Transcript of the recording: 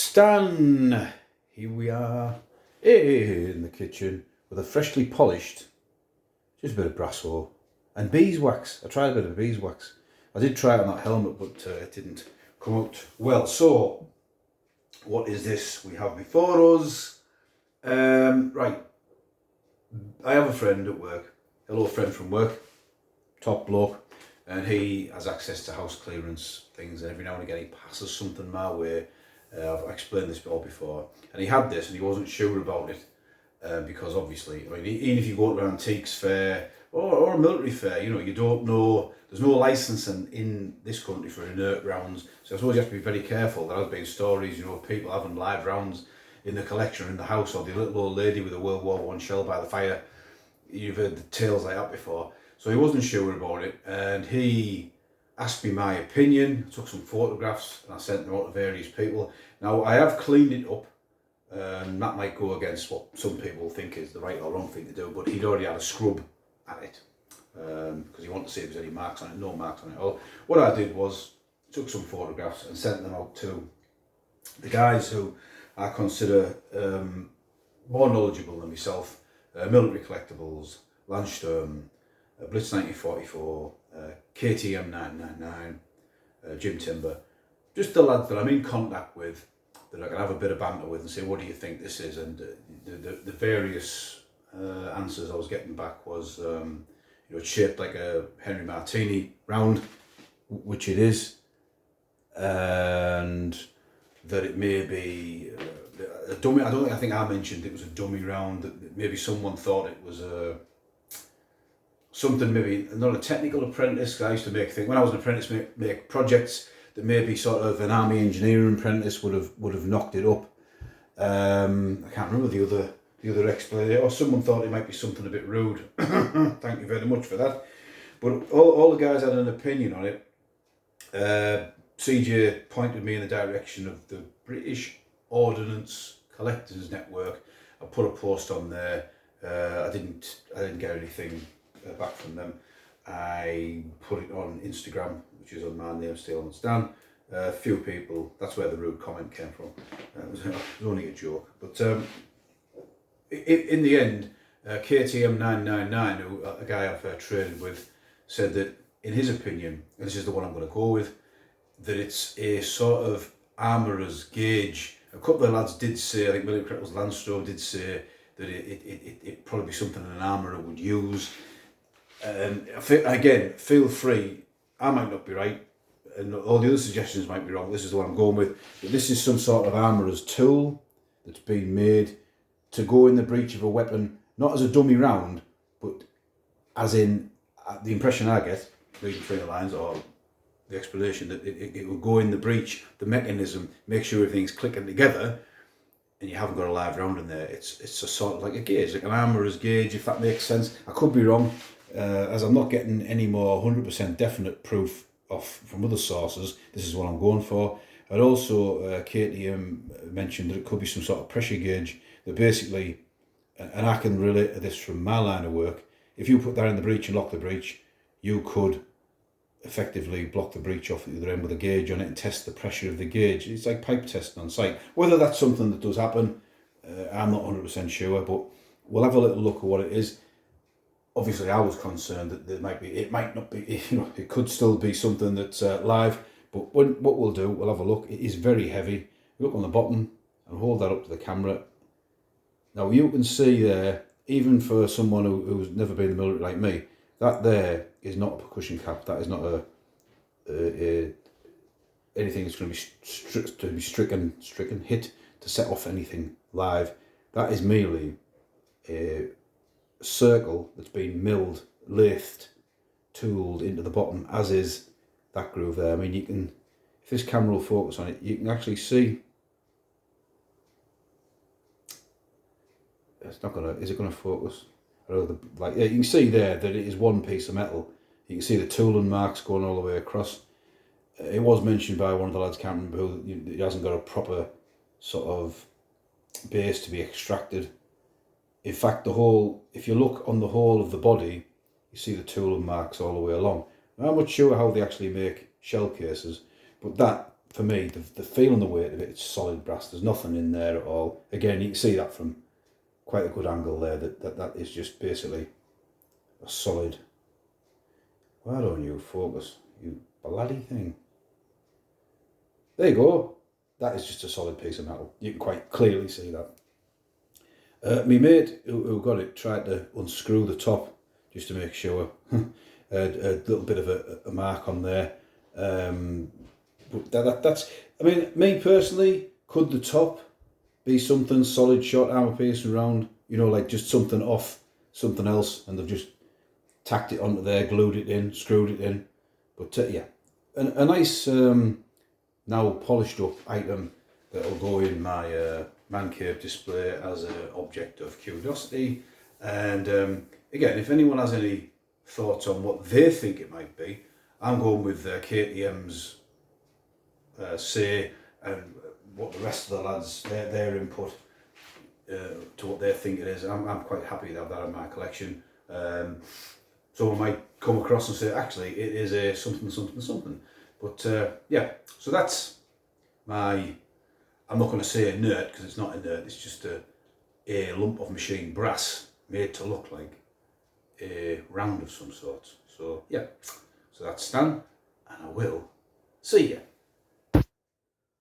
Stan, here we are in the kitchen with a freshly polished, just a bit of brass ore and beeswax. I tried a bit of beeswax. I did try it on that helmet, but it didn't come out well. So, what is this we have before us? Right, I have a friend at work, hello friend from work, top bloke, and he has access to house clearance things, and every now and again he passes something my way. I've explained this all before, and he had this and he wasn't sure about it because obviously, I mean, even if you go to an antiques fair or a military fair, you know, you don't know, there's no licensing in this country for inert rounds, so I suppose you have to be very careful. There has been stories, you know, of people having live rounds in the collection or in the house, or the little old lady with a World War One shell by the fire. You've heard the tales like that before. So he wasn't sure about it, and he asked me my opinion. I took some photographs and I sent them out to various people. Now I have cleaned it up, and that might go against what some people think is the right or wrong thing to do, but he'd already had a scrub at it because he wanted to see if there's any marks on it. No marks on it. Well, what I did was took some photographs and sent them out to the guys who I consider more knowledgeable than myself. Military Collectibles, Landsturm, Blitz 1944, KTM 999, Jim Timber, just the lads that I'm in contact with, that I can have a bit of banter with and say, what do you think this is? And the various answers I was getting back was, you know, it's shaped like a Henry Martini round, which it is, and that it may be a dummy. I think I mentioned it was a dummy round, that maybe someone thought it was a something, maybe not a technical apprentice. I used to make things when I was an apprentice, make projects that maybe sort of an army engineering apprentice would have knocked it up. I can't remember the other explanation, or someone thought it might be something a bit rude. Thank you very much for that. But all the guys had an opinion on it. CJ pointed me in the direction of the British Ordnance Collectors Network. I put a post on there. I didn't get anything back from them. I put it on Instagram, which is on my name, still on Stan. A few people, that's where the rude comment came from. It was only a joke. But in the end, KTM 999, who a guy I've traded with, said that in his opinion, and this is the one I'm going to go with, that it's a sort of Armourers Guage. A couple of lads did say, I think Military Collectibles Landstrom did say that it probably be something an armourer would use. Again, feel free, I might not be right, and all the other suggestions might be wrong. This is the one I'm going with. But this is some sort of armourer's tool that's been made to go in the breech of a weapon, not as a dummy round, but as in, the impression I get, reading between the lines, or the explanation, that it will go in the breech, the mechanism, make sure everything's clicking together, and you haven't got a live round in there. It's a sort of like a gauge, like an armourer's gauge, if that makes sense. I could be wrong, as I'm not getting any more 100% definite proof from other sources. This is what I'm going for. And also, KTM mentioned that it could be some sort of pressure gauge that basically, and I can relate to this from my line of work, if you put that in the breech and lock the breech, you could effectively block the breech off at the other end with a gauge on it and test the pressure of the gauge. It's like pipe testing on site. Whether that's something that does happen, I'm not 100% sure, but we'll have a little look at what it is. Obviously, I was concerned that it might not be, you know, it could still be something that's live, but what we'll do, we'll have a look. It is very heavy. Look on the bottom and hold that up to the camera. Now you can see there, even for someone who's never been in the military like me, that there is not a percussion cap. That is not anything that's going to be stricken, hit to set off anything live. That is merely a circle that's been milled, lathed, tooled into the bottom, as is that groove there. I mean, you can, if this camera will focus on it, you can actually see. It's not gonna. Is it gonna focus? Like, yeah, you can see there that it is one piece of metal. You can see the tooling marks going all the way across. It was mentioned by one of the lads, can't remember who, he hasn't got a proper sort of base to be extracted. In fact, if you look on the whole of the body, you see the tooling marks all the way along. I'm not sure how they actually make shell cases, but that for me, the feel and the weight of it, it's solid brass. There's nothing in there at all. Again, you can see that from quite a good angle there, that is just basically a solid. Why don't you focus, you bloody thing? There you go. That is just a solid piece of metal. You can quite clearly see that. My mate who got it tried to unscrew the top just to make sure. A little bit of a mark on there. But that's, I mean, me personally, could the top be something solid shot armour piercing round? You know, like just something off something else, and they've just tacked it onto there, glued it in, screwed it in. But yeah, a nice now polished up item that'll go in my man cave display as an object of curiosity. And again, if anyone has any thoughts on what they think it might be, I'm going with KTM's say, and what the rest of the lads, their input to what they think it is. I'm quite happy to have that in my collection. Someone might come across and say, actually, it is a something. But yeah, so that's my, I'm not going to say inert because it's not inert, it's just a lump of machined brass made to look like a round of some sort. So yeah, so that's Stan, and I will see you